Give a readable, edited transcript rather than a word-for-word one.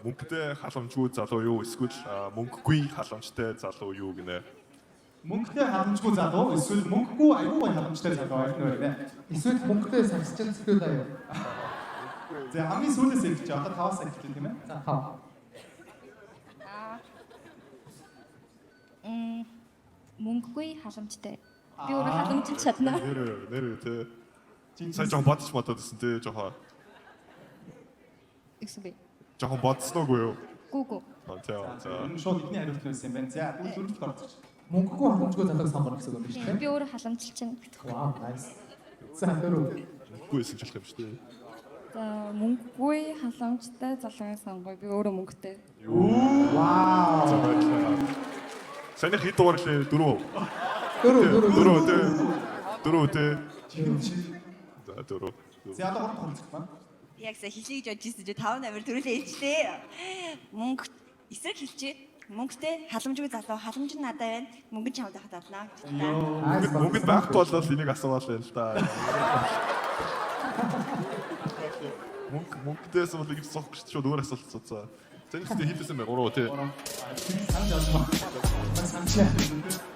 мөнгөтэй халамжгүй залуу юу эсвэл мөнгөгүй халамжтай залуу юу гинэ? Мөнгөтэй халамжгүй залуу эсвэл мөнгөгүй аюул гой халамжтай залуу байх нь вэ? Эсвэл мөнгөтэй сагсчин зүйл аяа. За хамгийн сүүлээс эхэлж одоо 5-аас эхэллээ тийм ээ. За хаа. Мөнгөгүй халамжтай. Би өөрөө халамжилж чадна. Нэр тэ. Сайн жоохон бодож матадсан тэ жоохон. Excuse. Жоохон бодсноогүй юу? Гүгү. За. Энэ шууд эдний хариулт байсан юм байна. За дөрөвт орчих. Мөнгөгүй халамжгүй залууг сонгоно гэсэн үг юм шүү дээ. Би өөрөө халамжилж байна. Вау, nice. За дөрөв. Мөнгөгүй эсвэл болох юм шүү дээ. За мөнгөгүй халамжтай залуугийн сонгоё. Би өөрөө мөнгөтэй. Вау. Саний хэд дугаар лээ? 4. Дөрөв тэ. За 4. За одоо гурав хурцах байна. Яг сая хэлье гэж бодож ирсэн чи 5 намер төрүүлээ ээжтэй. Мөнгө эсрэг хэлчихээ. Мөнгөтэй халамжгүй залуу халамж нь надад байна. Мөнгө ч хамт хахад авнаа гэж байна. Мөнгөд байхгүй болол энийг асуувал байна л да. Мөнгөдээс бол ингэж сохох гэж шууд өөр асуулт цуцаа. Тэнд ихтэй хийлээсэн бай 3 тий. Санаж авсан. Санаж.